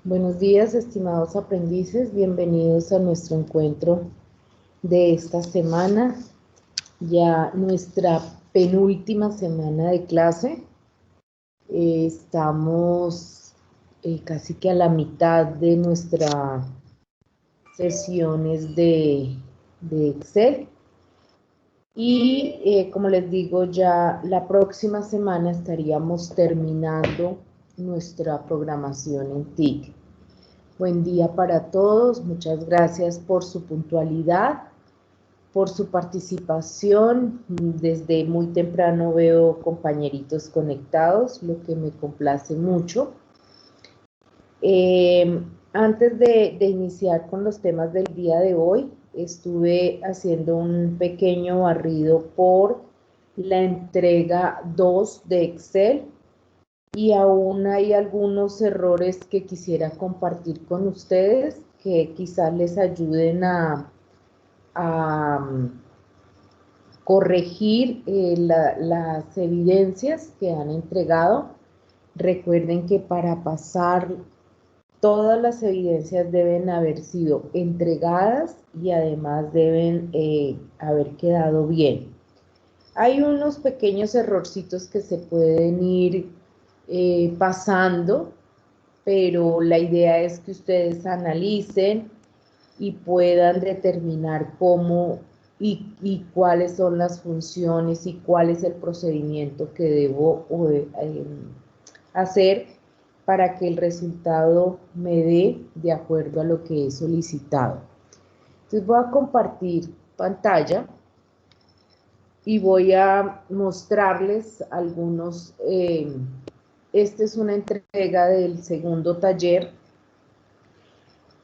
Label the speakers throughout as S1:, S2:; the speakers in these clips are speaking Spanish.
S1: Buenos días, estimados aprendices, bienvenidos a nuestro encuentro de esta semana, ya nuestra penúltima semana de clase. Estamos casi que a la mitad de nuestras sesiones de Excel y como les digo, ya la próxima semana estaríamos terminando nuestra programación en TIC. Buen día para todos, muchas gracias por su puntualidad, por su participación. Desde muy temprano veo compañeritos conectados, lo que me complace mucho. Antes de iniciar con los temas del día de hoy, estuve haciendo un pequeño barrido por la entrega 2 de Excel. Y aún hay algunos errores que quisiera compartir con ustedes que quizás les ayuden a corregir las evidencias que han entregado. Recuerden que para pasar todas las evidencias deben haber sido entregadas y además deben haber quedado bien. Hay unos pequeños errorcitos que se pueden ir pasando, pero la idea es que ustedes analicen y puedan determinar cómo y cuáles son las funciones y cuál es el procedimiento que debo hacer para que el resultado me dé de acuerdo a lo que he solicitado. Entonces voy a compartir pantalla y voy a mostrarles algunos. Esta es una entrega del segundo taller.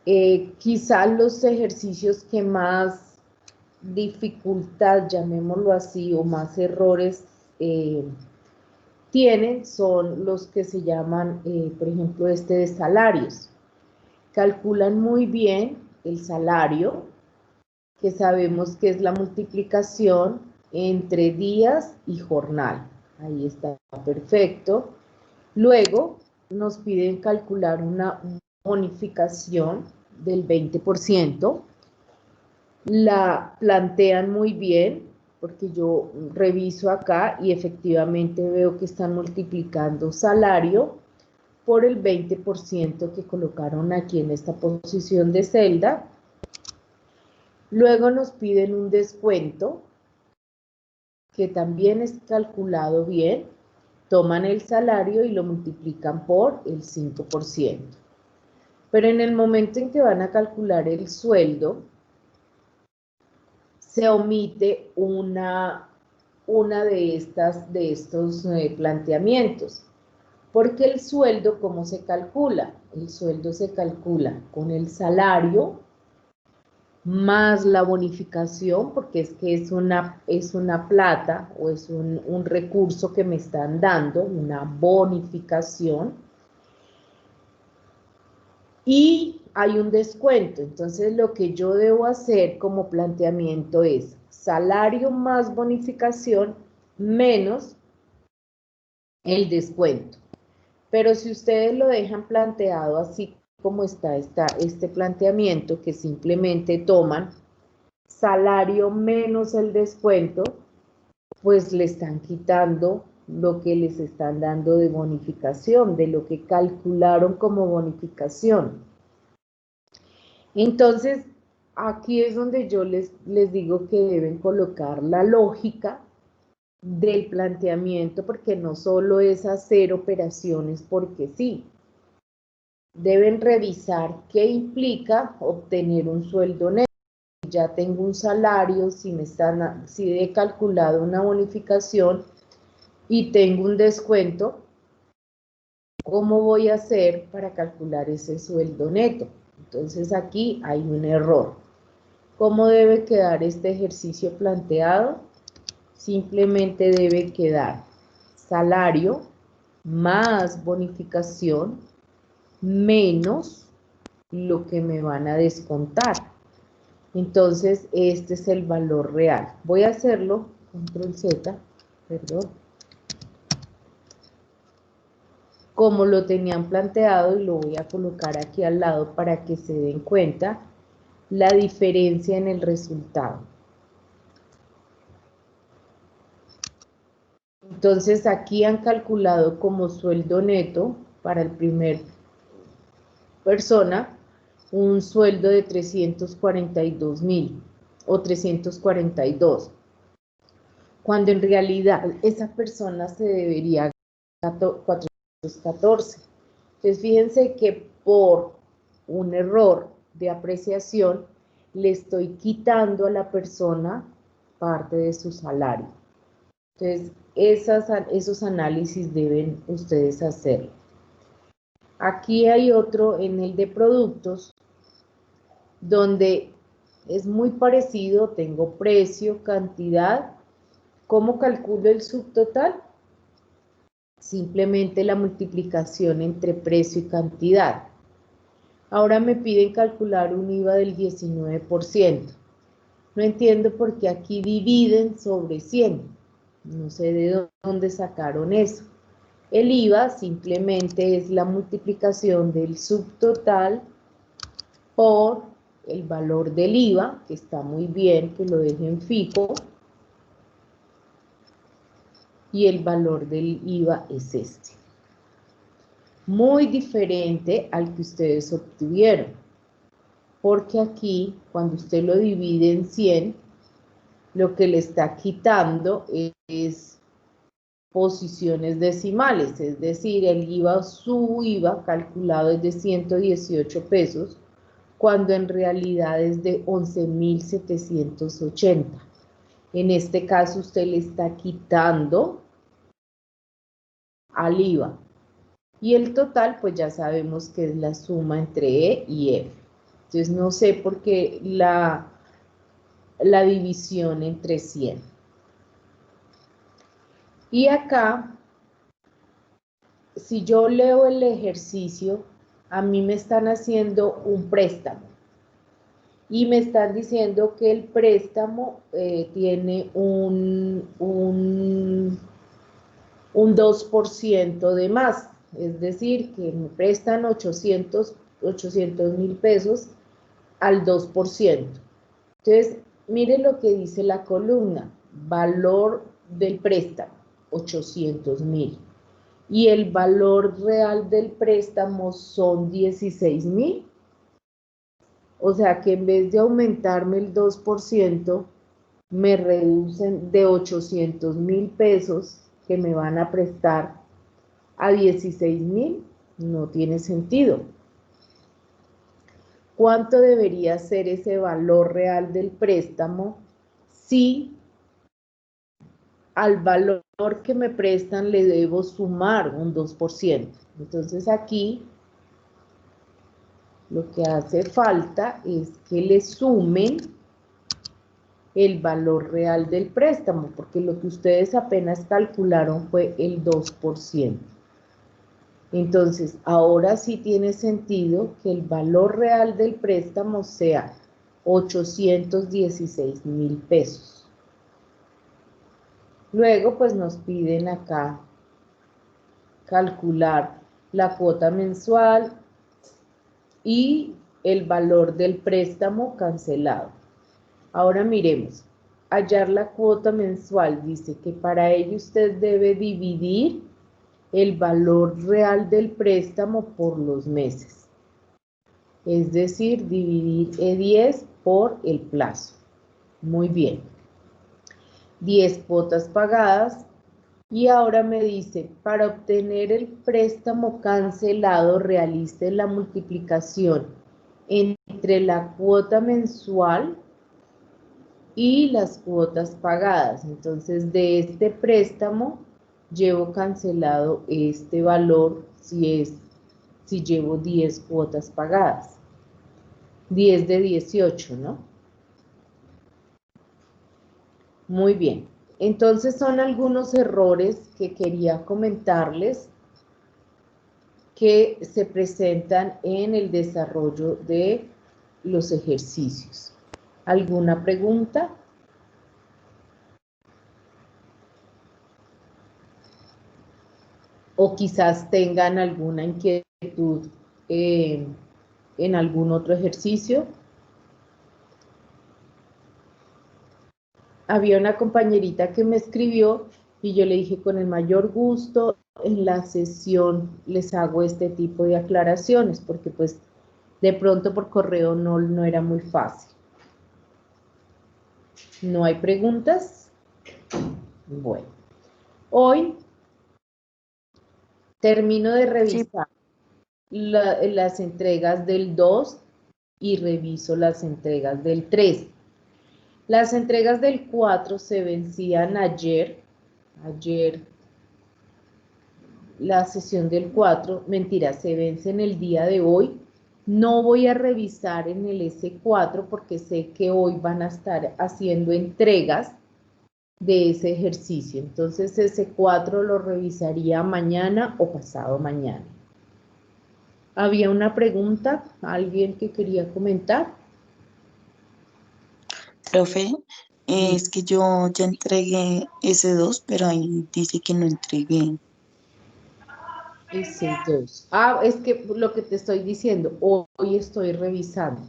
S1: Quizás los ejercicios que más dificultad, llamémoslo así, o más errores tienen son los que se llaman, por ejemplo, este de salarios. Calculan muy bien el salario, que sabemos que es la multiplicación entre días y jornal. Ahí está perfecto. Luego nos piden calcular una bonificación del 20%. La plantean muy bien, porque yo reviso acá y efectivamente veo que están multiplicando salario por el 20% que colocaron aquí en esta posición de celda. Luego nos piden un descuento, que también es calculado bien. Toman el salario y lo multiplican por el 5%. Pero en el momento en que van a calcular el sueldo, se omite una de estos planteamientos. Porque el sueldo, ¿cómo se calcula? El sueldo se calcula con el salario más la bonificación, porque es que es una plata o es un recurso que me están dando, una bonificación, y hay un descuento. Entonces lo que yo debo hacer como planteamiento es salario más bonificación menos el descuento. Pero si ustedes lo dejan planteado así como está este planteamiento, que simplemente toman salario menos el descuento, pues le están quitando lo que les están dando de bonificación, de lo que calcularon como bonificación. Entonces, aquí es donde yo les digo que deben colocar la lógica del planteamiento, porque no solo es hacer operaciones porque sí. Deben revisar qué implica obtener un sueldo neto. Ya tengo un salario, si he calculado una bonificación y tengo un descuento, ¿cómo voy a hacer para calcular ese sueldo neto? Entonces aquí hay un error. ¿Cómo debe quedar este ejercicio planteado? Simplemente debe quedar salario más bonificación menos lo que me van a descontar. Entonces, este es el valor real. Voy a hacerlo, control Z, perdón, como lo tenían planteado, y lo voy a colocar aquí al lado para que se den cuenta la diferencia en el resultado. Entonces aquí han calculado como sueldo neto para el primer persona un sueldo de 342.000 o 342, cuando en realidad esa persona se debería 414. Entonces fíjense que por un error de apreciación le estoy quitando a la persona parte de su salario. Entonces esos análisis deben ustedes hacerlo. Aquí hay otro en el de productos, donde es muy parecido, tengo precio, cantidad. ¿Cómo calculo el subtotal? Simplemente la multiplicación entre precio y cantidad. Ahora me piden calcular un IVA del 19%. No entiendo por qué aquí dividen sobre 100. No sé de dónde sacaron eso. El IVA simplemente es la multiplicación del subtotal por el valor del IVA, que está muy bien que lo dejen fijo, y el valor del IVA es este. Muy diferente al que ustedes obtuvieron, porque aquí, cuando usted lo divide en 100, lo que le está quitando es posiciones decimales, es decir, el IVA, su IVA calculado es de 118 pesos, cuando en realidad es de 11.780. En este caso usted le está quitando al IVA. Y el total, pues ya sabemos que es la suma entre E y F. Entonces no sé por qué la división entre 100. Y acá, si yo leo el ejercicio, a mí me están haciendo un préstamo. Y me están diciendo que el préstamo tiene un 2% de más. Es decir, que me prestan 800.000 pesos al 2%. Entonces, mire lo que dice la columna. Valor del préstamo, 800.000. Y el valor real del préstamo son 16.000. O sea que en vez de aumentarme el 2%, me reducen de 800.000 pesos que me van a prestar a 16.000. No tiene sentido. ¿Cuánto debería ser ese valor real del préstamo si al valor que me prestan le debo sumar un 2%? Entonces aquí lo que hace falta es que le sumen el valor real del préstamo, porque lo que ustedes apenas calcularon fue el 2%. Entonces, ahora sí tiene sentido que el valor real del préstamo sea 816.000 pesos. Luego, pues nos piden acá calcular la cuota mensual y el valor del préstamo cancelado. Ahora miremos, hallar la cuota mensual. Dice que para ello usted debe dividir el valor real del préstamo por los meses. Es decir, dividir E10 por el plazo. Muy bien. 10 cuotas pagadas. Y ahora me dice, para obtener el préstamo cancelado, realice la multiplicación entre la cuota mensual y las cuotas pagadas. Entonces, de este préstamo llevo cancelado este valor si llevo 10 cuotas pagadas. 10 de 18, ¿no? Muy bien. Entonces son algunos errores que quería comentarles que se presentan en el desarrollo de los ejercicios. ¿Alguna pregunta? o quizás tengan alguna inquietud en algún otro ejercicio. Había una compañerita que me escribió y yo le dije con el mayor gusto en la sesión les hago este tipo de aclaraciones, porque pues de pronto por correo no era muy fácil. ¿No hay preguntas? Bueno, hoy termino de
S2: Sí.
S1: revisar las entregas del 2 y reviso las entregas del 3. Las entregas del 4 se vencían ayer. Ayer la sesión del 4, mentira, se vence en el día de hoy. No voy a revisar en el S4 porque sé que hoy van a estar haciendo entregas de ese ejercicio. Entonces ese 4 lo revisaría mañana o pasado mañana. ¿Había una pregunta? ¿Alguien que quería comentar?
S2: Profe, es que yo ya entregué ese 2, pero ahí dice que no entregué.
S1: Ese 2. Ah, es que lo que te estoy diciendo, hoy estoy revisando.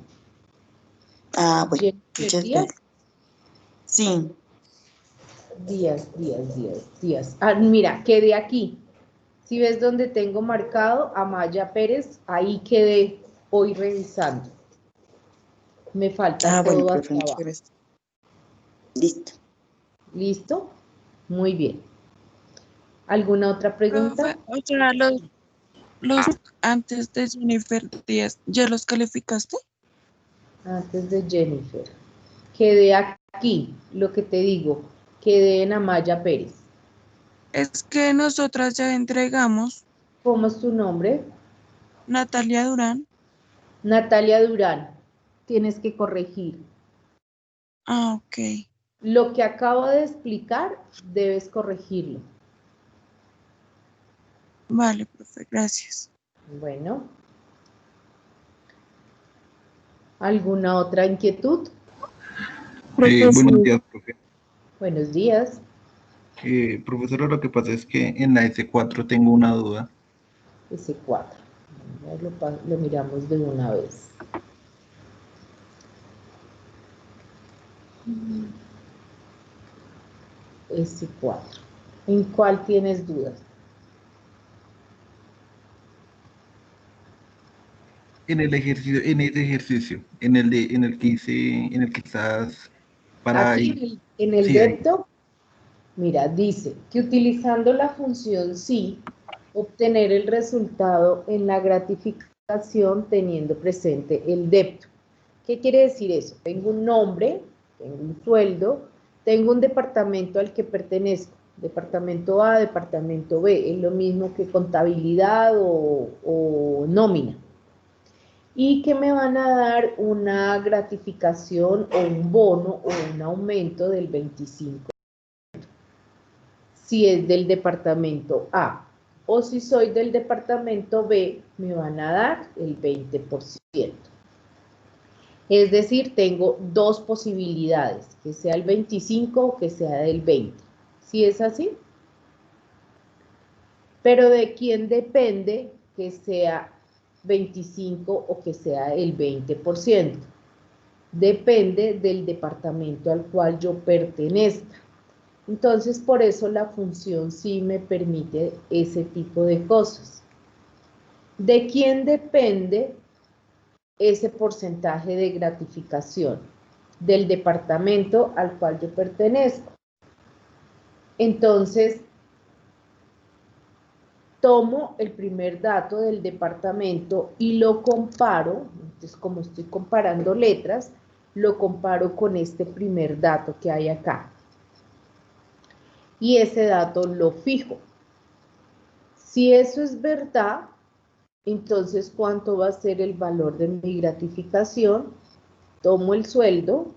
S2: Ah, bueno,
S1: Jennifer
S2: muchas
S1: Díaz.
S2: gracias. Sí.
S1: Díaz. Ah, mira, quedé aquí. Si ves donde tengo marcado Amaya Pérez, ahí quedé hoy revisando. Me falta
S2: Ah, bueno,
S1: todo
S2: profe,
S1: hasta
S2: muchas
S1: abajo.
S2: gracias. Listo.
S1: ¿Listo? Muy bien. ¿Alguna otra pregunta?
S3: Profe, o sea, los antes de Jennifer Díaz, ¿ya los calificaste?
S1: Antes de Jennifer. Quedé aquí, lo que te digo. Quedé en Amaya Pérez.
S3: Es que nosotras ya entregamos.
S1: ¿Cómo es tu nombre?
S3: Natalia Durán.
S1: Natalia Durán. Tienes que corregir.
S3: Ah, ok.
S1: Lo que acabo de explicar, debes corregirlo.
S3: Vale, profe, gracias.
S1: Bueno. ¿Alguna otra inquietud?
S4: Buenos días, profe.
S1: Buenos días.
S4: Profesora, lo que pasa es que en la S4 tengo una duda.
S1: S4. Lo miramos de una vez. S4. ¿En cuál tienes dudas?
S4: En el ejercicio, en ese ejercicio, en el que hice, en el que estás para ahí.
S1: Aquí en el
S4: Sí, ahí.
S1: depto, mira, dice que utilizando la función sí, obtener el resultado en la gratificación teniendo presente el depto. ¿Qué quiere decir eso? Tengo un nombre, tengo un sueldo, tengo un departamento al que pertenezco, departamento A, departamento B, es lo mismo que contabilidad o nómina. Y que me van a dar una gratificación o un bono o un aumento del 25%. Si es del departamento A. O si soy del departamento B, me van a dar el 20%. Es decir, tengo dos posibilidades, que sea el 25 o que sea del 20. ¿Sí es así? Pero ¿de quién depende que sea 25 o que sea el 20%? Depende del departamento al cual yo pertenezca. Entonces, por eso la función sí me permite ese tipo de cosas. ¿De quién depende ese porcentaje de gratificación? Del departamento al cual yo pertenezco. Entonces, tomo el primer dato del departamento y lo comparo, entonces como estoy comparando letras, lo comparo con este primer dato que hay acá. Y ese dato lo fijo. Si eso es verdad, entonces ¿cuánto va a ser el valor de mi gratificación? Tomo el sueldo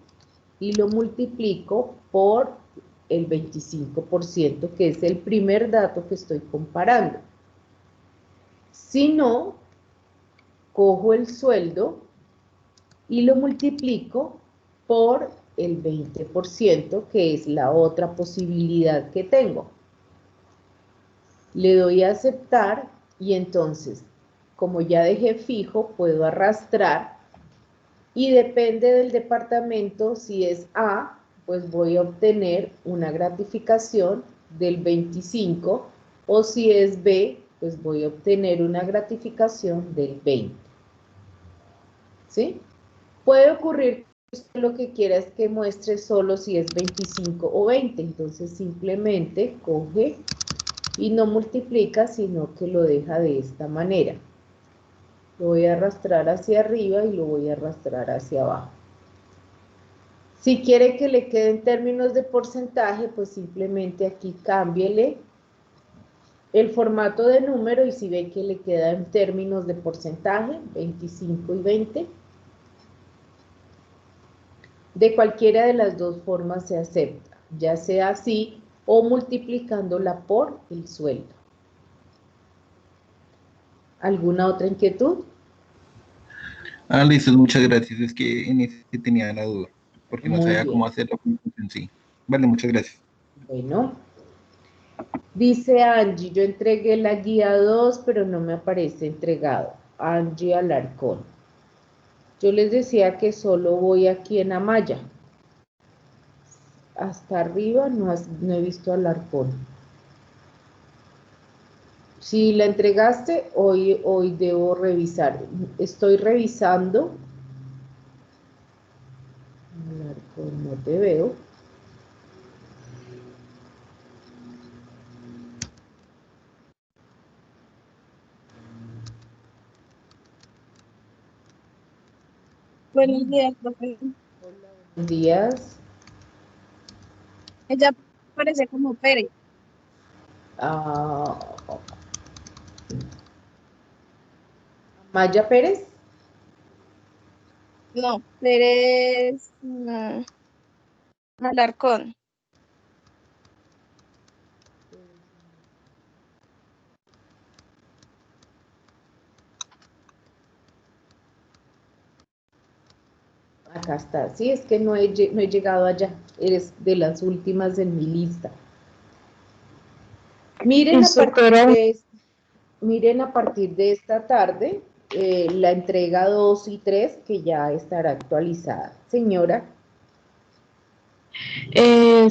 S1: y lo multiplico por el 25%, que es el primer dato que estoy comparando. Si no, cojo el sueldo y lo multiplico por el 20%, que es la otra posibilidad que tengo. Le doy a aceptar y entonces, como ya dejé fijo, puedo arrastrar y depende del departamento, si es A, pues voy a obtener una gratificación del 25 o si es B, pues voy a obtener una gratificación del 20. ¿Sí? Puede ocurrir que usted lo que quiera es que muestre solo si es 25 o 20, entonces simplemente coge y no multiplica, sino que lo deja de esta manera. Lo voy a arrastrar hacia arriba y lo voy a arrastrar hacia abajo. Si quiere que le quede en términos de porcentaje, pues simplemente aquí cámbiele el formato de número y si ve que le queda en términos de porcentaje, 25 y 20, de cualquiera de las dos formas se acepta, ya sea así o multiplicándola por el sueldo. ¿Alguna otra inquietud?
S4: Listo, muchas gracias. Es que en ese tenía la duda, porque no
S1: Muy
S4: sabía
S1: bien.
S4: cómo hacerlo en sí. Vale, muchas gracias.
S1: Bueno, dice Angie, yo entregué la guía 2, pero no me aparece entregado. Angie Alarcón. Yo les decía que solo voy aquí en Amaya. Hasta arriba no he visto Alarcón. Si la entregaste, hoy debo revisar. Estoy revisando. Alarcón, no te veo.
S5: Buenos días, profe.
S1: Buenos días.
S5: Ella parece como Pérez.
S1: Ah, Maya Pérez.
S5: No, Pérez Alarcón.
S1: Acá está. Sí, es que no he llegado allá. Eres de las últimas en mi lista. Miren a partir de esta tarde la entrega 2 y 3 que ya estará actualizada. Señora.
S6: El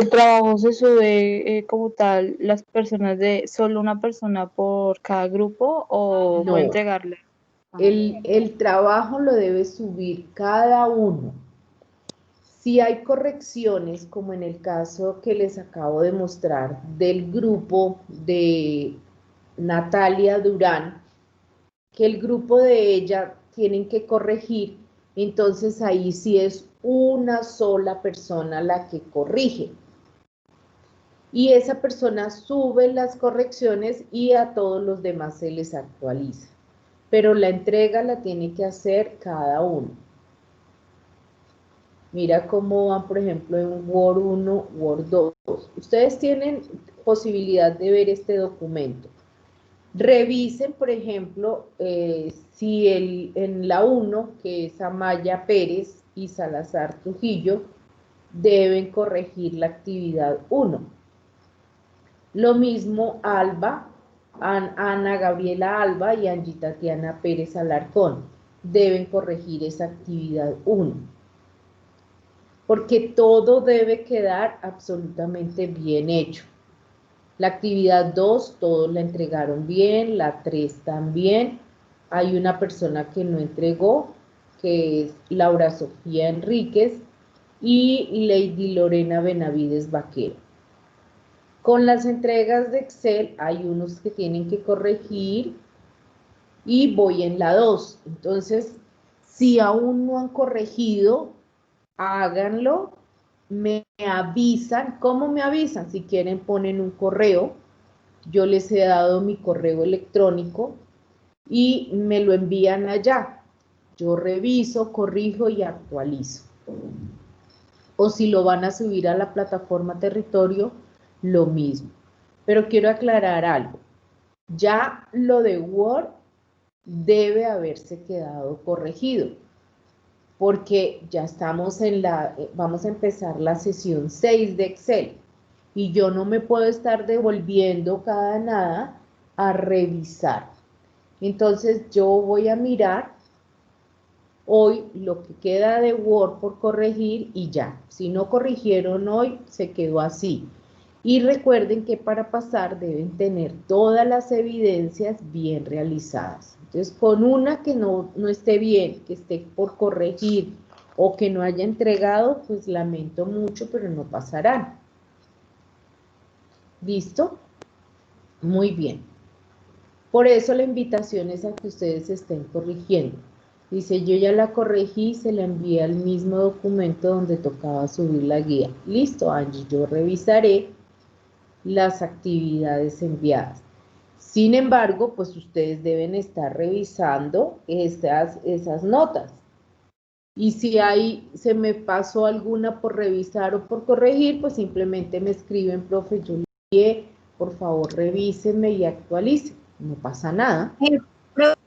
S6: trabajo se sube como tal, las personas de solo una persona por cada grupo o puede
S1: No,
S6: entregarle.
S1: el trabajo lo debe subir cada uno. Si hay correcciones, como en el caso que les acabo de mostrar del grupo de Natalia Durán, que el grupo de ella tienen que corregir, entonces ahí sí es una sola persona la que corrige. Y esa persona sube las correcciones y a todos los demás se les actualiza. Pero la entrega la tiene que hacer cada uno. Mira cómo van, por ejemplo, en Word 1, Word 2. Ustedes tienen posibilidad de ver este documento. Revisen, por ejemplo, si en la 1, que es Amaya Pérez y Salazar Trujillo, deben corregir la actividad 1. Lo mismo Alba, Ana Gabriela Alba y Angie Tatiana Pérez Alarcón, deben corregir esa actividad 1. Porque todo debe quedar absolutamente bien hecho. La actividad 2, todos la entregaron bien, la 3 también. Hay una persona que no entregó, que es Laura Sofía Enríquez y Lady Lorena Benavides Vaquero. Con las entregas de Excel hay unos que tienen que corregir y voy en la 2. Entonces, si aún no han corregido, háganlo, me avisan. ¿Cómo me avisan? Si quieren ponen un correo, yo les he dado mi correo electrónico y me lo envían allá. Yo reviso, corrijo y actualizo. O si lo van a subir a la plataforma territorio, lo mismo. Pero quiero aclarar algo. Ya lo de Word debe haberse quedado corregido, porque ya estamos vamos a empezar la sesión 6 de Excel. y yo no me puedo estar devolviendo cada nada a revisar. Entonces yo voy a mirar hoy lo que queda de Word por corregir y ya. Si no corrigieron hoy, se quedó así. Y recuerden que para pasar deben tener todas las evidencias bien realizadas. Entonces, con una que no esté bien, que esté por corregir o que no haya entregado, pues lamento mucho, pero no pasarán. ¿Listo? Muy bien. Por eso la invitación es a que ustedes estén corrigiendo. Dice, yo ya la corregí y se la envié al mismo documento donde tocaba subir la guía. Listo, Angie, yo revisaré las actividades enviadas. Sin embargo, pues ustedes deben estar revisando esas notas. Y si se me pasó alguna por revisar o por corregir, pues simplemente me escriben, profe, yo le envié, por favor revísenme y actualicen. No pasa nada.
S7: Profe,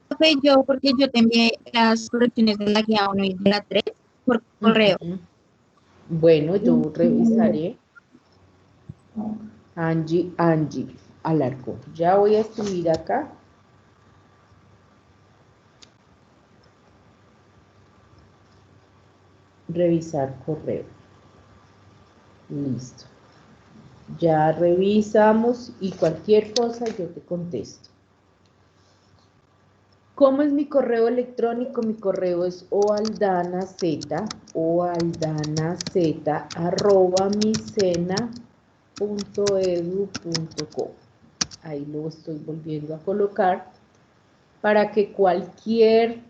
S7: porque yo te envié las correcciones de la guía 1 y de la 3 por correo.
S1: Bueno, yo revisaré. Angie Alarcón. Ya voy a escribir acá. Revisar correo. Listo. Ya revisamos y cualquier cosa yo te contesto. ¿Cómo es mi correo electrónico? Mi correo es oaldanaz@micena.edu.co. Ahí lo estoy volviendo a colocar para que cualquier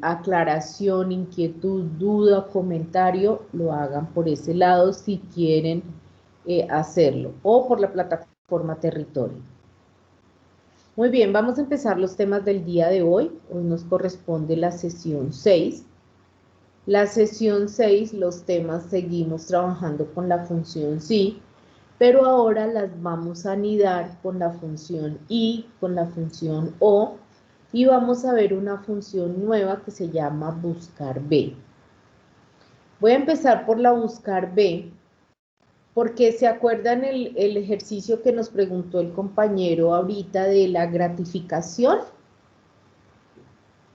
S1: aclaración, inquietud, duda, comentario, lo hagan por ese lado si quieren hacerlo, o por la plataforma Territorio. Muy bien, vamos a empezar los temas del día de hoy. Hoy nos corresponde la sesión 6. La sesión 6, los temas seguimos trabajando con la función sí, pero ahora las vamos a anidar con la función y, con la función o, y vamos a ver una función nueva que se llama buscar B. Voy a empezar por la buscar B, porque ¿se acuerdan el ejercicio que nos preguntó el compañero ahorita de la gratificación?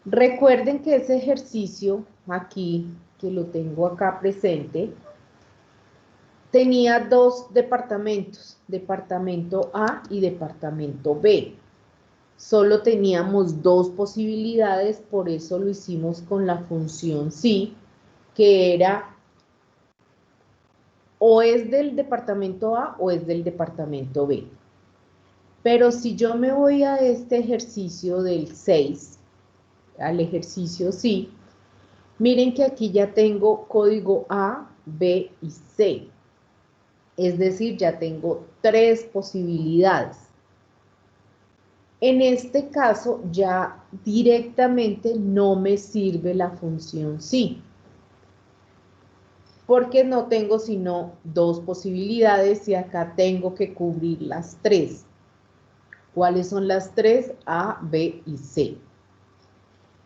S1: Recuerden que ese ejercicio aquí, que lo tengo acá presente, tenía dos departamentos, departamento A y departamento B. Solo teníamos dos posibilidades, por eso lo hicimos con la función sí, que era o es del departamento A o es del departamento B. Pero si yo me voy a este ejercicio del 6, al ejercicio sí, miren que aquí ya tengo código A, B y C. Es decir, ya tengo tres posibilidades. En este caso, ya directamente no me sirve la función sí, porque no tengo sino dos posibilidades y acá tengo que cubrir las tres. ¿Cuáles son las tres? A, B y C.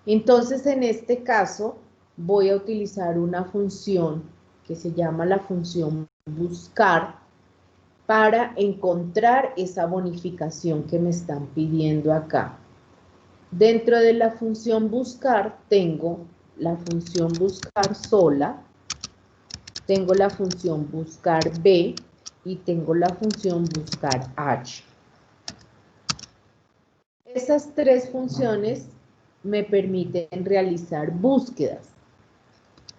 S1: Entonces, en este caso, voy a utilizar una función que se llama la función buscar para encontrar esa bonificación que me están pidiendo acá. Dentro de la función buscar tengo la función buscar sola, tengo la función buscar B y tengo la función buscar H. Esas tres funciones me permiten realizar búsquedas,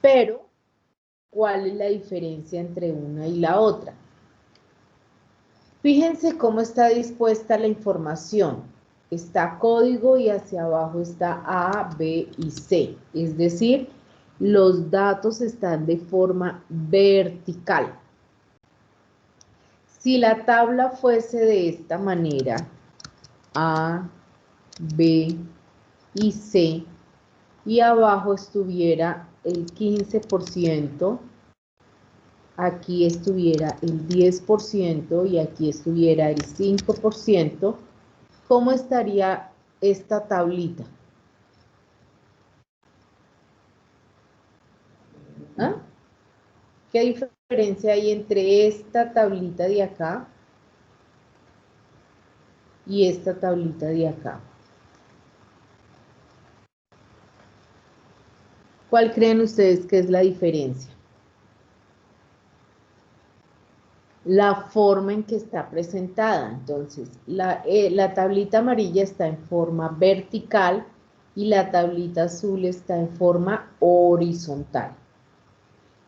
S1: pero ¿cuál es la diferencia entre una y la otra? Fíjense cómo está dispuesta la información. Está código y hacia abajo está A, B y C. Es decir, los datos están de forma vertical. Si la tabla fuese de esta manera, A, B y C, y abajo estuviera el 15%, aquí estuviera el 10% y aquí estuviera el 5%, ¿cómo estaría esta tablita? ¿Ah? ¿Qué diferencia hay entre esta tablita de acá y esta tablita de acá? ¿Cuál creen ustedes que es la diferencia? La forma en que está presentada. Entonces, la tablita amarilla está en forma vertical y la tablita azul está en forma horizontal.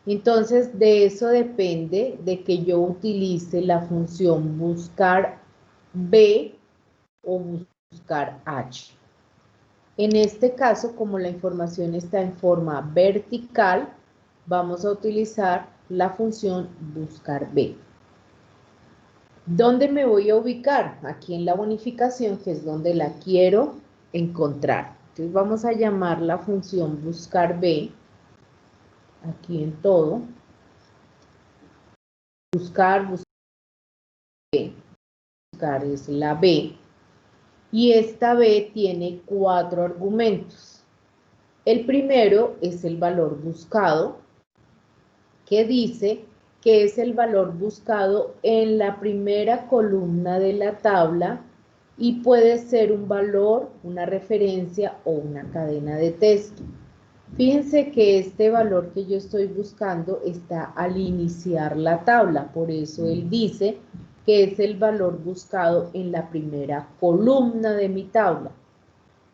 S1: Entonces, de eso depende de que yo utilice la función buscar B o buscar H. En este caso, como la información está en forma vertical, vamos a utilizar la función buscar B. ¿Dónde me voy a ubicar? Aquí en la bonificación, que es donde la quiero encontrar. Entonces vamos a llamar la función buscar B, aquí en todo. Buscar B. Buscar es la B. Y esta B tiene 4 argumentos. El primero es el valor buscado, que dice que es el valor buscado en la primera columna de la tabla y puede ser un valor, una referencia o una cadena de texto. Fíjense que este valor que yo estoy buscando está al iniciar la tabla, por eso él dice que es el valor buscado en la primera columna de mi tabla.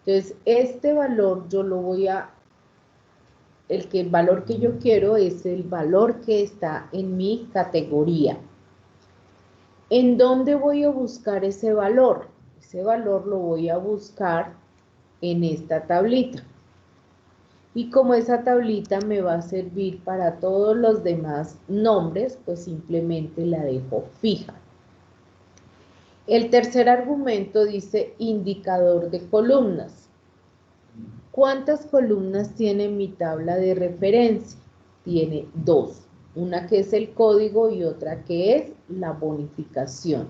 S1: Entonces, este valor yo lo voy a... El valor que yo quiero es el valor que está en mi categoría. ¿En dónde voy a buscar ese valor? Ese valor lo voy a buscar en esta tablita. Y como esa tablita me va a servir para todos los demás nombres, pues simplemente la dejo fija. El tercer argumento dice indicador de columnas. ¿Cuántas columnas tiene mi tabla de referencia? Tiene 2. Una que es el código y otra que es la bonificación.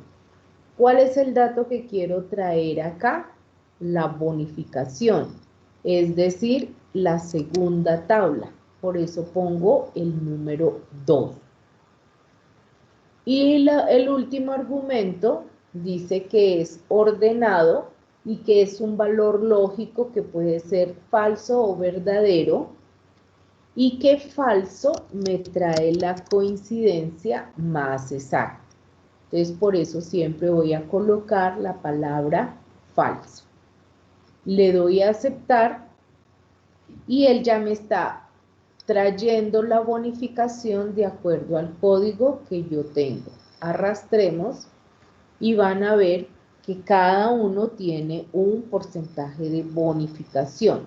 S1: ¿Cuál es el dato que quiero traer acá? La bonificación, es decir, la segunda tabla. Por eso pongo el número 2. Y el último argumento dice que es ordenado y que es un valor lógico que puede ser falso o verdadero, y que falso me trae la coincidencia más exacta. Entonces, por eso siempre voy a colocar la palabra falso. Le doy a aceptar y él ya me está trayendo la bonificación de acuerdo al código que yo tengo. Arrastremos y van a ver que cada uno tiene un porcentaje de bonificación.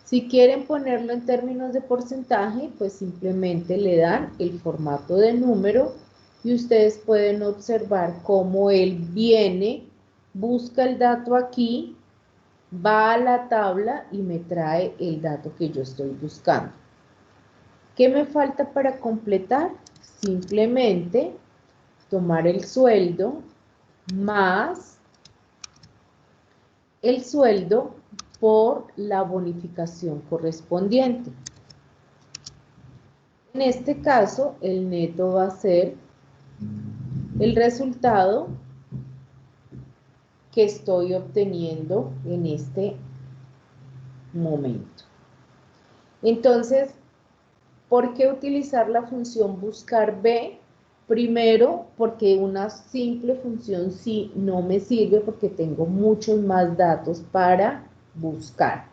S1: Si quieren ponerlo en términos de porcentaje, pues simplemente le dan el formato de número y ustedes pueden observar cómo él viene, busca el dato aquí, va a la tabla y me trae el dato que yo estoy buscando. ¿Qué me falta para completar? Simplemente tomar el sueldo más el sueldo por la bonificación correspondiente. En este caso, el neto va a ser el resultado que estoy obteniendo en este momento. Entonces, ¿por qué utilizar la función buscar B? Primero, porque una simple función sí no me sirve porque tengo muchos más datos para buscar.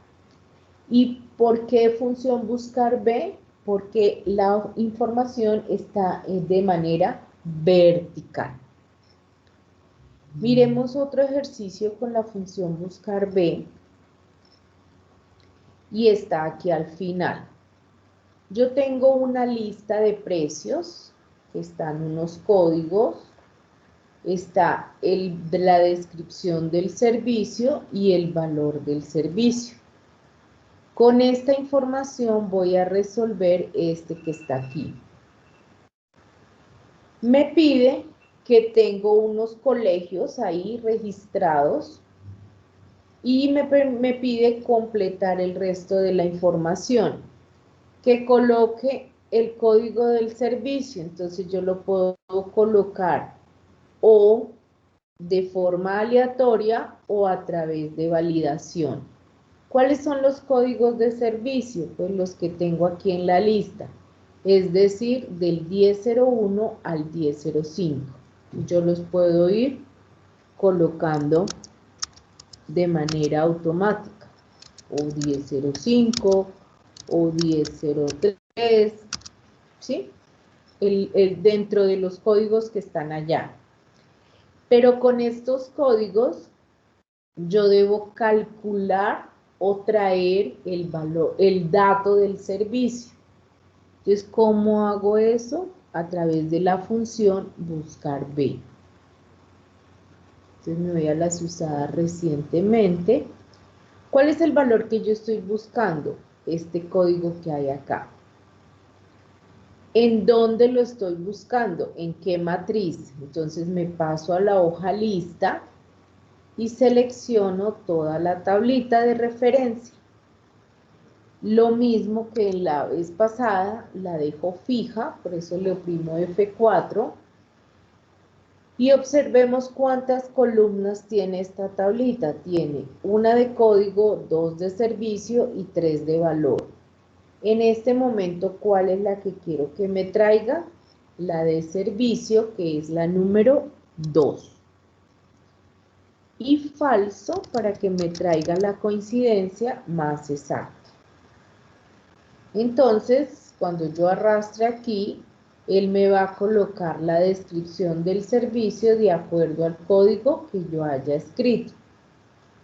S1: ¿Y por qué función buscar B? Porque la información está de manera vertical. Miremos otro ejercicio con la función buscar B y está aquí al final. Yo tengo una lista de precios, que están unos códigos, está la descripción del servicio y el valor del servicio. Con esta información voy a resolver este que está aquí. Me pide que tengo unos colegios ahí registrados y me pide completar el resto de la información. Que coloque el código del servicio, entonces yo lo puedo colocar o de forma aleatoria o a través de validación. ¿Cuáles son los códigos de servicio? Pues los que tengo aquí en la lista, es decir, del 10.01 al 10.05. Yo los puedo ir colocando de manera automática, o 10.05 o 10.03, ¿sí? Dentro de los códigos que están allá. Pero con estos códigos yo debo calcular o traer el valor, el dato del servicio. Entonces, ¿cómo hago eso? A través de la función buscar B. Entonces me voy a las usadas recientemente. ¿Cuál es el valor que yo estoy buscando? Este código que hay acá. ¿En dónde lo estoy buscando? ¿En qué matriz? Entonces me paso a la hoja lista y selecciono toda la tablita de referencia. Lo mismo que en la vez pasada, la dejo fija, por eso le oprimo F4. Y observemos cuántas columnas tiene esta tablita. Tiene una de código, 2 de servicio y 3 de valor. En este momento, ¿cuál es la que quiero que me traiga? La de servicio, que es la número 2. Y falso para que me traiga la coincidencia más exacta. Entonces, cuando yo arrastre aquí, él me va a colocar la descripción del servicio de acuerdo al código que yo haya escrito.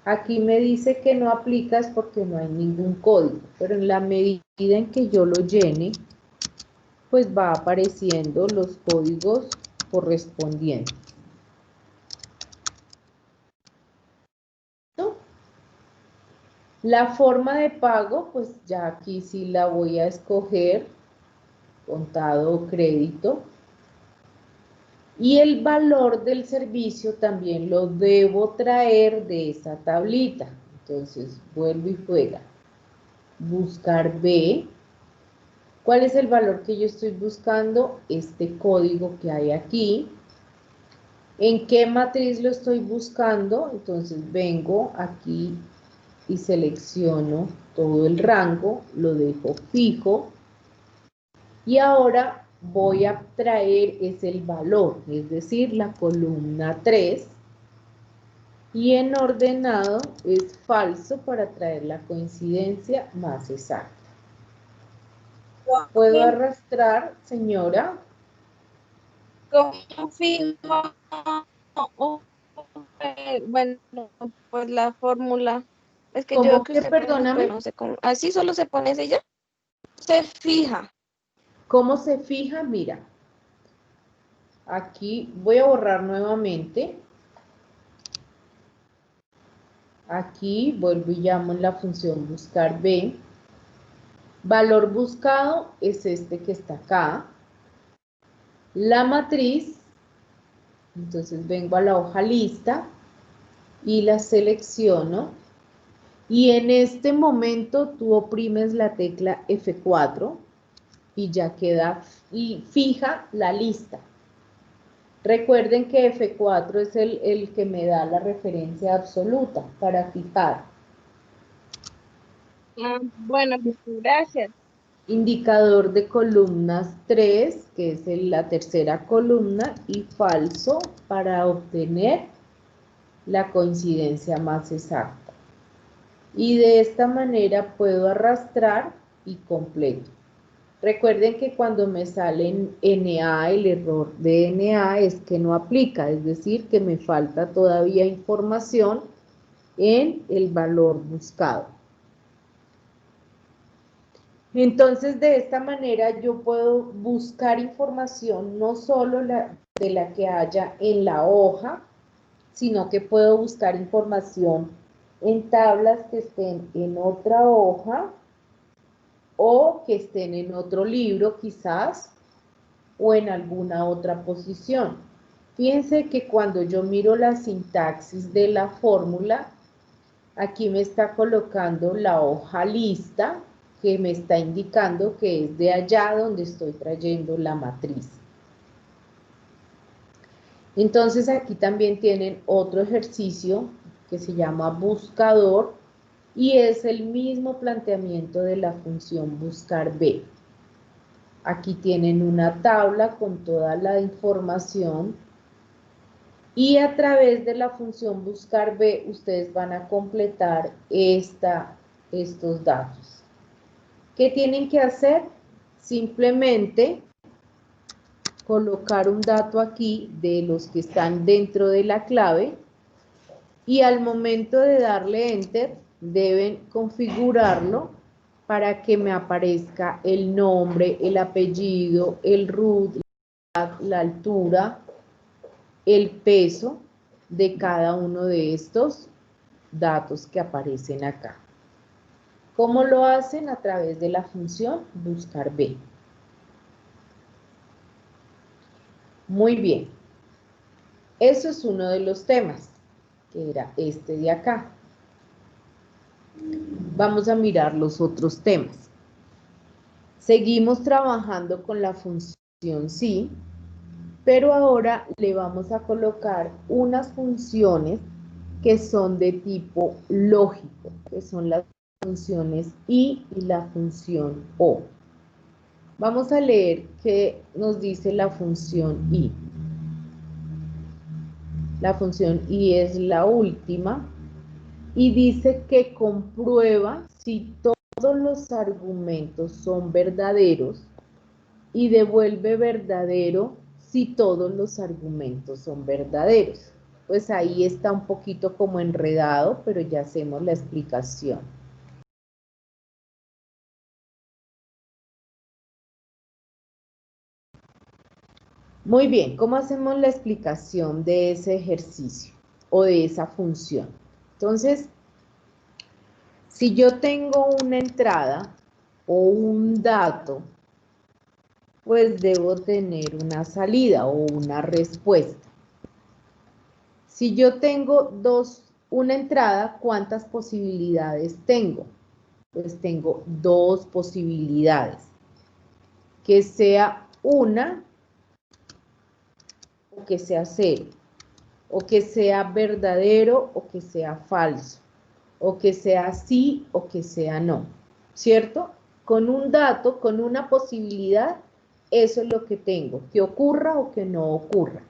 S1: Aquí me dice que no aplica es porque no hay ningún código, pero en la medida en que yo lo llene, pues va apareciendo los códigos correspondientes. ¿No? La forma de pago, pues ya aquí sí la voy a escoger, contado o crédito. Y el valor del servicio también lo debo traer de esa tablita. Entonces, vuelvo y juega. Buscar B. ¿Cuál es el valor que yo estoy buscando? Este código que hay aquí. ¿En qué matriz lo estoy buscando? Entonces, vengo aquí y selecciono todo el rango, lo dejo fijo. Y ahora voy a traer es el valor, es decir, la columna 3. Y en ordenado es falso para traer la coincidencia más exacta. ¿Puedo arrastrar, señora?
S5: Confirmo, bueno, pues la fórmula. Es que yo
S1: ¿Cómo
S5: veo que
S1: que,
S5: usted puso,
S1: perdóname?
S5: pero no sé cómo. Así solo se pone ese ya. Se fija.
S1: ¿Cómo se fija? Mira. Aquí voy a borrar nuevamente. Aquí vuelvo y llamo en la función buscar B. Valor buscado es este que está acá. La matriz, entonces vengo a la hoja lista y la selecciono. Y en este momento tú oprimes la tecla F4 y ya queda fija la lista. Recuerden que F4 es el que me da la referencia absoluta para fijar.
S5: Bueno, gracias.
S1: Indicador de columnas 3, que es la tercera columna, y falso para obtener la coincidencia más exacta. Y de esta manera puedo arrastrar y completo. Recuerden que cuando me sale en NA, el error de NA es que no aplica, es decir, que me falta todavía información en el valor buscado. Entonces, de esta manera yo puedo buscar información no solo de la que haya en la hoja, sino que puedo buscar información en tablas que estén en otra hoja o que estén en otro libro quizás o en alguna otra posición. Fíjense que cuando yo miro la sintaxis de la fórmula, aquí me está colocando la hoja lista que me está indicando que es de allá donde estoy trayendo la matriz. Entonces aquí también tienen otro ejercicio que se llama buscador y es el mismo planteamiento de la función buscar B. Aquí tienen una tabla con toda la información y a través de la función buscar B ustedes van a completar estos datos. ¿Qué tienen que hacer? Simplemente colocar un dato aquí de los que están dentro de la clave y al momento de darle Enter deben configurarlo para que me aparezca el nombre, el apellido, el root, la altura, el peso de cada uno de estos datos que aparecen acá. ¿Cómo lo hacen? A través de la función buscar B. Muy bien. Eso es uno de los temas, que era este de acá. Vamos a mirar los otros temas. Seguimos trabajando con la función sí, pero ahora le vamos a colocar unas funciones que son de tipo lógico, que son las funciones y la función o. Vamos a leer qué nos dice la función i. La función i es la última y dice que comprueba si todos los argumentos son verdaderos y devuelve verdadero si todos los argumentos son verdaderos. Pues ahí está un poquito como enredado, pero ya hacemos la explicación. Muy bien, ¿cómo hacemos la explicación de ese ejercicio o de esa función? Entonces, si yo tengo una entrada o un dato, pues debo tener una salida o una respuesta. Si yo tengo una entrada, ¿cuántas posibilidades tengo? Pues tengo dos posibilidades. Que sea una o que sea cero, o que sea verdadero o que sea falso, o que sea sí o que sea no, ¿cierto? Con un dato, con una posibilidad, eso es lo que tengo, que ocurra o que no ocurra.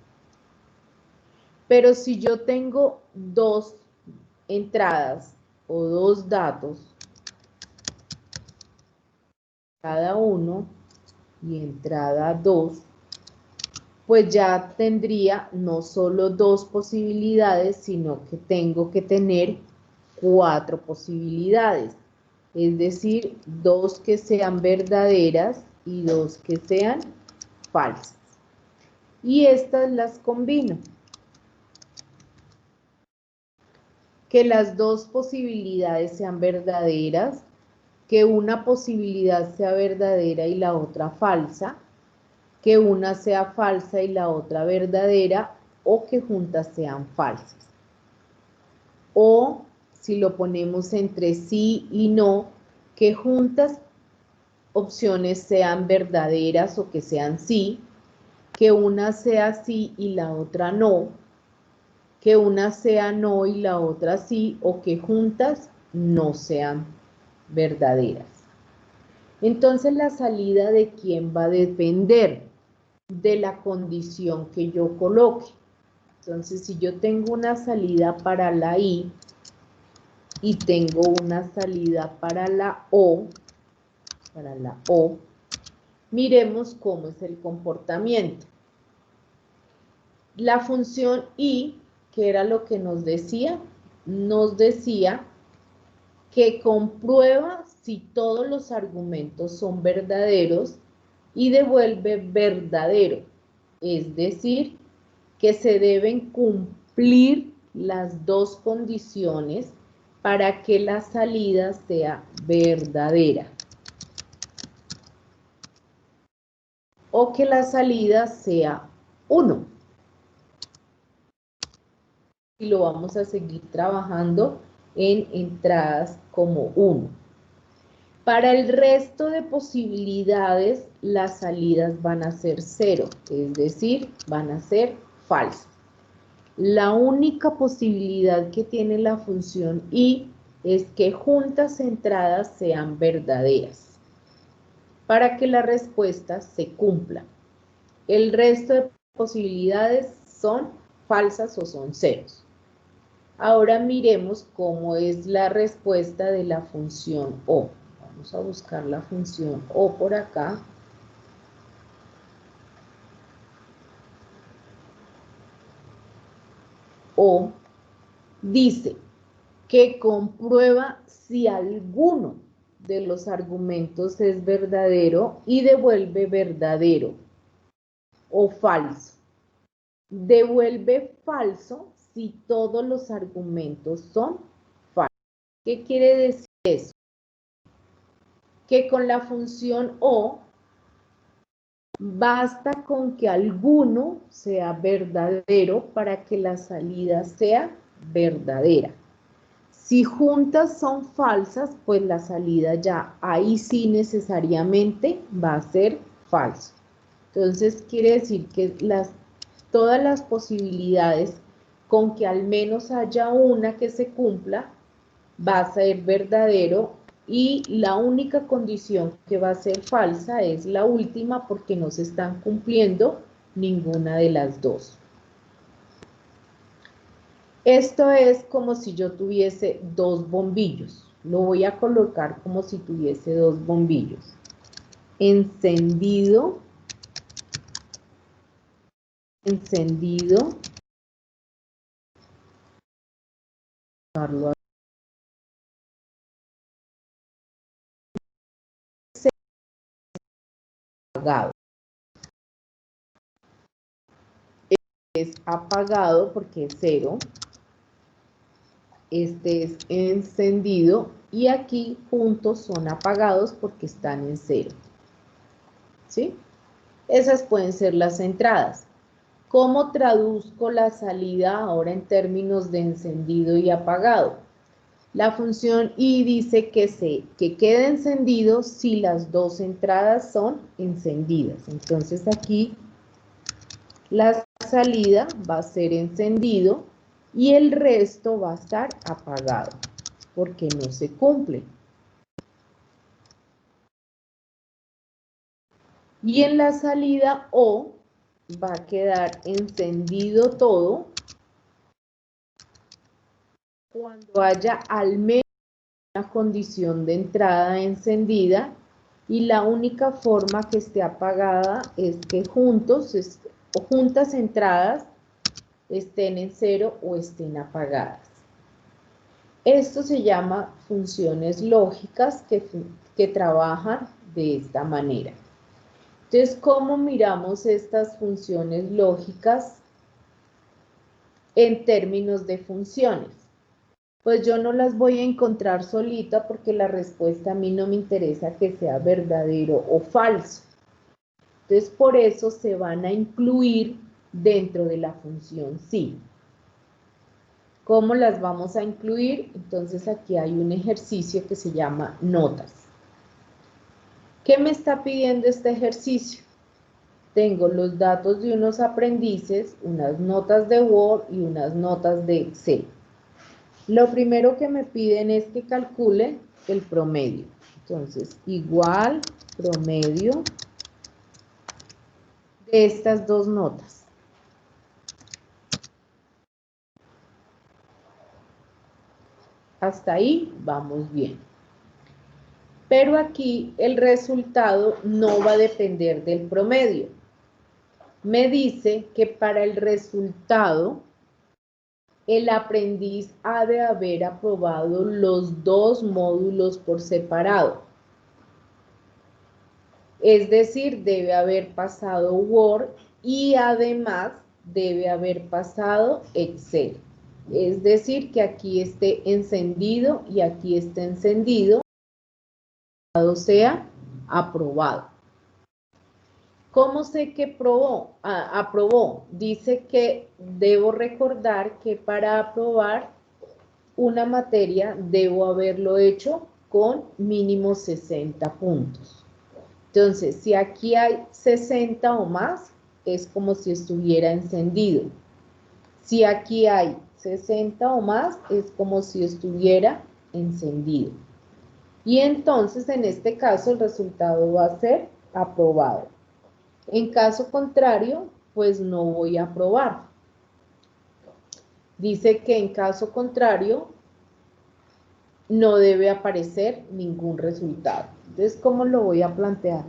S1: Pero si yo tengo dos entradas o dos datos, cada uno y entrada 2, pues ya tendría no solo dos posibilidades, sino que tengo que tener 4 posibilidades. Es decir, 2 que sean verdaderas y 2 que sean falsas. Y estas las combino. Que las dos posibilidades sean verdaderas, que una posibilidad sea verdadera y la otra falsa, que una sea falsa y la otra verdadera, o que juntas sean falsas. O, si lo ponemos entre sí y no, que juntas opciones sean verdaderas o que sean sí, que una sea sí y la otra no, que una sea no y la otra sí, o que juntas no sean verdaderas. Entonces, la salida de quién va a depender de la condición que yo coloque. Entonces, si yo tengo una salida para la I y tengo una salida para la O, miremos cómo es el comportamiento. La función I, que era lo que nos decía que comprueba si todos los argumentos son verdaderos y devuelve verdadero, es decir, que se deben cumplir las dos condiciones para que la salida sea verdadera. O que la salida sea 1. Y lo vamos a seguir trabajando en entradas como 1. Para el resto de posibilidades, las salidas van a ser 0, es decir, van a ser falsas. La única posibilidad que tiene la función y es que juntas entradas sean verdaderas, para que la respuesta se cumpla. El resto de posibilidades son falsas o son ceros. Ahora miremos cómo es la respuesta de la función O. Vamos a buscar la función O por acá. O dice que comprueba si alguno de los argumentos es verdadero y devuelve verdadero o falso. Devuelve falso si todos los argumentos son falsos. ¿Qué quiere decir eso? Que con la función O basta con que alguno sea verdadero para que la salida sea verdadera. Si juntas son falsas, pues la salida ya ahí sí necesariamente va a ser falso. Entonces quiere decir que todas las posibilidades con que al menos haya una que se cumpla va a ser verdadero y la única condición que va a ser falsa es la última porque no se están cumpliendo ninguna de las dos. Esto es como si yo tuviese dos bombillos. Lo voy a colocar como si tuviese dos bombillos. Encendido. Encendido. Apagado. Es apagado porque es 0. Este es encendido y aquí juntos son apagados porque están en 0. ¿Sí? Esas pueden ser las entradas. ¿Cómo traduzco la salida ahora en términos de encendido y apagado? La función y dice que quede encendido si las dos entradas son encendidas. Entonces aquí la salida va a ser encendido y el resto va a estar apagado porque no se cumple. Y en la salida O va a quedar encendido todo cuando haya al menos una condición de entrada encendida y la única forma que esté apagada es que juntas entradas estén en 0 o estén apagadas. Esto se llama funciones lógicas que trabajan de esta manera. Entonces, ¿cómo miramos estas funciones lógicas en términos de funciones? Pues yo no las voy a encontrar solita porque la respuesta a mí no me interesa que sea verdadero o falso. Entonces, por eso se van a incluir dentro de la función sí. ¿Cómo las vamos a incluir? Entonces, aquí hay un ejercicio que se llama notas. ¿Qué me está pidiendo este ejercicio? Tengo los datos de unos aprendices, unas notas de Word y unas notas de Excel. Lo primero que me piden es que calcule el promedio. Entonces, igual promedio de estas dos notas. Hasta ahí vamos bien. Pero aquí el resultado no va a depender del promedio. Me dice que para el resultado el aprendiz ha de haber aprobado los dos módulos por separado. Es decir, debe haber pasado Word y además debe haber pasado Excel. Es decir, que aquí esté encendido y aquí esté encendido, sea aprobado. ¿Cómo sé que aprobó? Dice que debo recordar que para aprobar una materia debo haberlo hecho con mínimo 60 puntos. Entonces, si aquí hay 60 o más, es como si estuviera encendido. Si aquí hay 60 o más, es como si estuviera encendido. Y entonces, en este caso, el resultado va a ser aprobado. En caso contrario, pues no voy a aprobar. Dice que en caso contrario, no debe aparecer ningún resultado. Entonces, ¿cómo lo voy a plantear?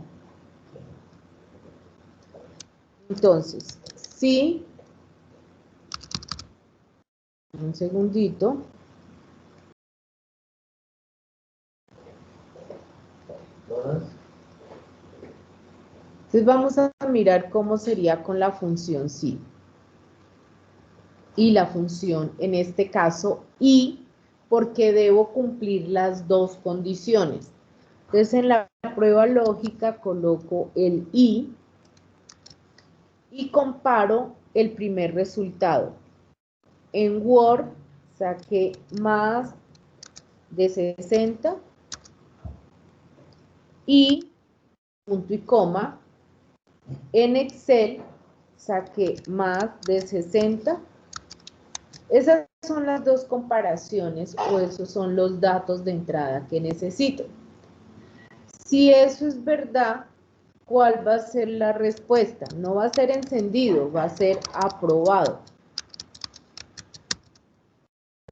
S1: Entonces, sí, un segundito. Entonces vamos a mirar cómo sería con la función sí. Y la función, en este caso, y, porque debo cumplir las dos condiciones. Entonces en la prueba lógica coloco el y comparo el primer resultado. En Word saqué más de 60 y punto y coma. En Excel saqué más de 60. Esas son las dos comparaciones o esos son los datos de entrada que necesito. Si eso es verdad, ¿cuál va a ser la respuesta? No va a ser encendido, va a ser aprobado.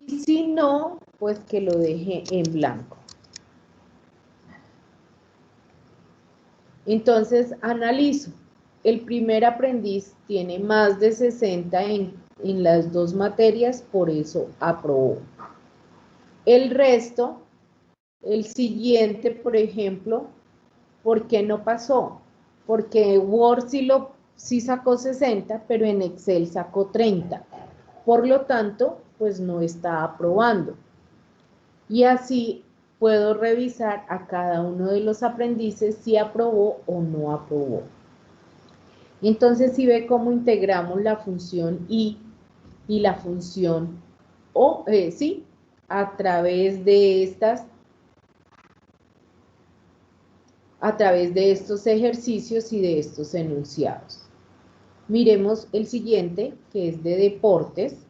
S1: Y si no, pues que lo deje en blanco. Entonces, analizo. El primer aprendiz tiene más de 60 en las dos materias, por eso aprobó. El resto, el siguiente, por ejemplo, ¿por qué no pasó? Porque Word sí sacó 60, pero en Excel sacó 30. Por lo tanto, pues no está aprobando. Y así puedo revisar a cada uno de los aprendices si aprobó o no aprobó. Entonces, si ve cómo integramos la función y la función o, sí, a través de estos ejercicios y de estos enunciados. Miremos el siguiente, que es de deportes,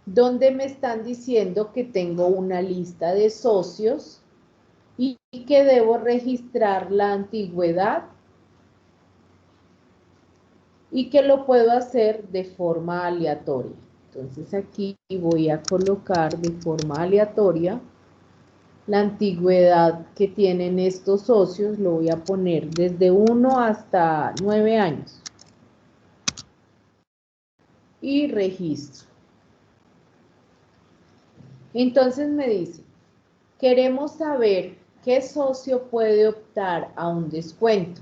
S1: donde me están diciendo que tengo una lista de socios y que debo registrar la antigüedad y que lo puedo hacer de forma aleatoria. Entonces aquí voy a colocar de forma aleatoria la antigüedad que tienen estos socios, lo voy a poner desde 1 hasta 9 años. Y registro. Entonces me dice, queremos saber qué socio puede optar a un descuento,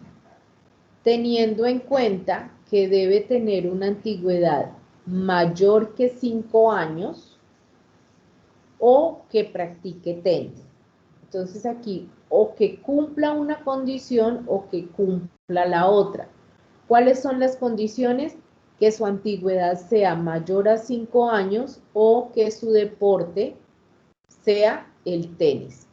S1: teniendo en cuenta que debe tener una antigüedad mayor que 5 años o que practique tenis. Entonces aquí, o que cumpla una condición o que cumpla la otra. ¿Cuáles son las condiciones? Que su antigüedad sea mayor a 5 años o que su deporte sea el tenis.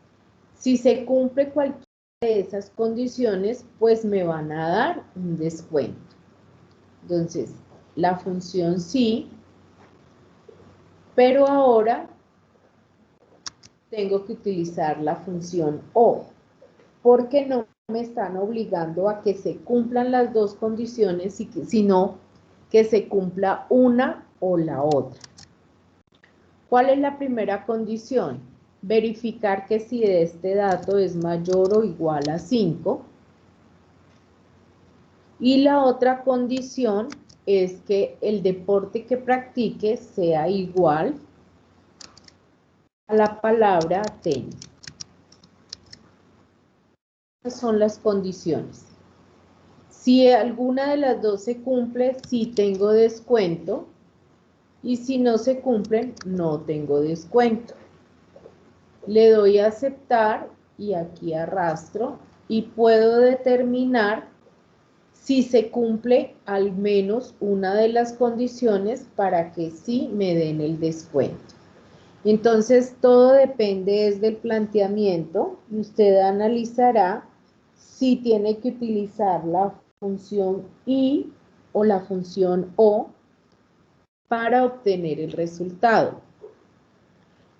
S1: Si se cumple cualquiera de esas condiciones, pues me van a dar un descuento. Entonces, la función sí, pero ahora tengo que utilizar la función o, porque no me están obligando a que se cumplan las dos condiciones, sino que se cumpla una o la otra. ¿Cuál es la primera condición? Verificar que si este dato es mayor o igual a 5. Y la otra condición es que el deporte que practique sea igual a la palabra tenis. Estas son las condiciones. Si alguna de las dos se cumple, sí tengo descuento. Y si no se cumplen, no tengo descuento. Le doy a aceptar y aquí arrastro y puedo determinar si se cumple al menos una de las condiciones para que sí me den el descuento. Entonces, todo depende del planteamiento y usted analizará si tiene que utilizar la función y o la función o para obtener el resultado.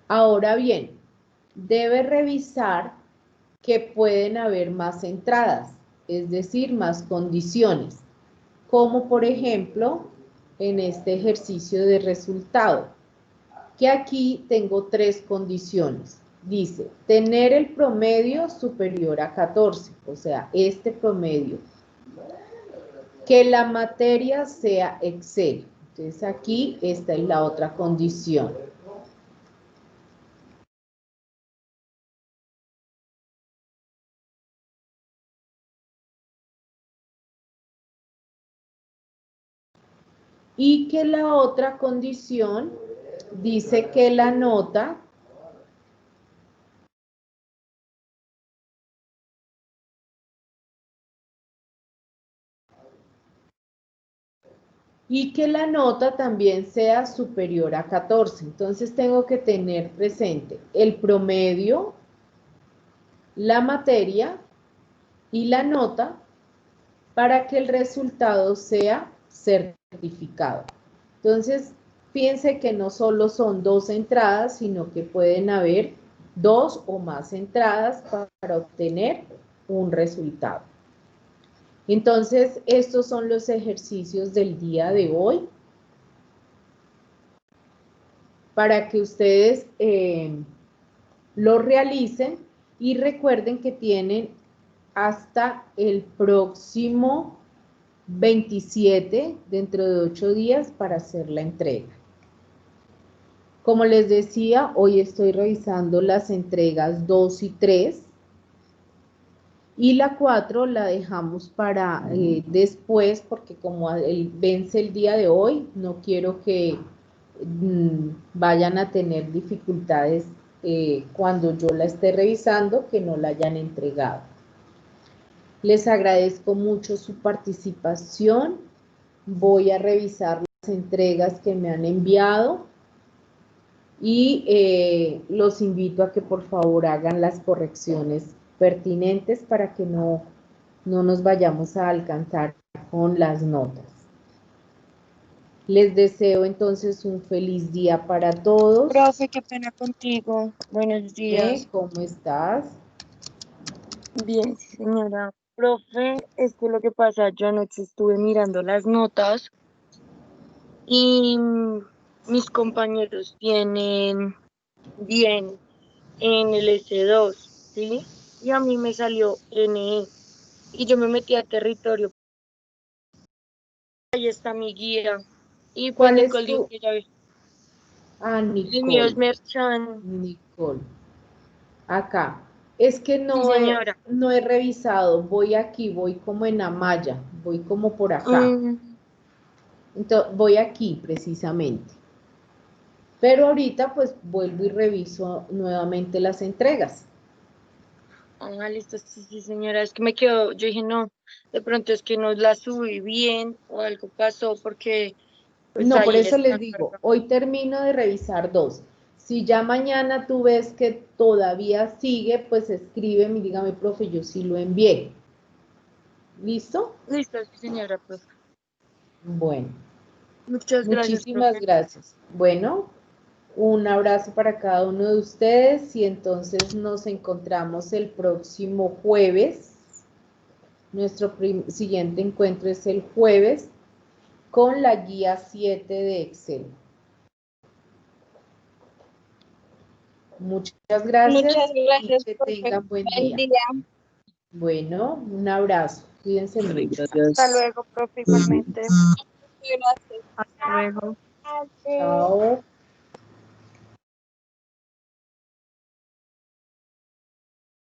S1: Ahora bien, debe revisar que pueden haber más entradas, es decir, más condiciones, como por ejemplo en este ejercicio de resultado, que aquí tengo 3 condiciones. Dice, tener el promedio superior a 14, o sea, este promedio. Que la materia sea Excel. Entonces aquí esta es la otra condición. Y que la otra condición dice que la nota también sea superior a 14. Entonces tengo que tener presente el promedio, la materia y la nota para que el resultado sea certificado. Entonces, piense que no solo son 2 entradas, sino que pueden haber 2 o más entradas para obtener un resultado. Entonces, estos son los ejercicios del día de hoy para que ustedes lo realicen y recuerden que tienen hasta el próximo 27, dentro de 8 días, para hacer la entrega. Como les decía, hoy estoy revisando las entregas 2 y 3, y la 4 la dejamos para después, porque como vence el día de hoy, no quiero que vayan a tener dificultades cuando yo la esté revisando, que no la hayan entregado. Les agradezco mucho su participación. Voy a revisar las entregas que me han enviado y los invito a que por favor hagan las correcciones pertinentes para que no nos vayamos a alcanzar con las notas. Les deseo entonces un feliz día para todos.
S8: Profe, qué pena contigo. Buenos días.
S1: ¿Cómo estás?
S8: Bien, sí, señora. Profe, es que lo que pasa, yo anoche estuve mirando las notas y mis compañeros tienen bien en el S2, ¿sí? Y a mí me salió NE y yo me metí a territorio. Ahí está mi guía. Y pues
S1: ¿Cuál es
S8: Nicole dijo
S1: tu?
S8: que ya ve.
S1: Ah,
S8: El mío es
S1: Nicole.
S8: Merchan.
S1: Nicole. Acá. Es que
S8: Sí,
S1: no
S8: señora.
S1: he revisado. Voy aquí, voy como en Amaya. Voy como por acá. Entonces, voy aquí precisamente. Pero ahorita pues vuelvo y reviso nuevamente las entregas.
S8: Ah, listo, sí, sí, señora. Es que me quedó, yo dije, no, de pronto es que no la subí bien o algo pasó porque pues
S1: No, por
S8: ahí
S1: eso
S8: está
S1: les digo,
S8: cargado.
S1: hoy termino de revisar 2. Si ya mañana tú ves que todavía sigue, pues escríbeme y dígame, profe, yo sí lo envié. ¿Listo?
S8: Listo, sí, señora, profe.
S1: Bueno,
S8: Muchas gracias,
S1: muchísimas
S8: profe.
S1: gracias. Bueno, un abrazo para cada uno de ustedes y entonces nos encontramos el próximo jueves. Nuestro siguiente encuentro es el jueves con la guía 7 de Excel. Muchas gracias
S5: Muchas
S1: y
S5: gracias,
S1: que
S5: profe.
S1: tengan buen
S5: Buen
S1: día.
S5: día.
S1: Bueno, un abrazo. Cuídense mucho.
S8: Hasta luego, profe, igualmente.
S5: Gracias.
S8: Hasta luego.
S1: Chao.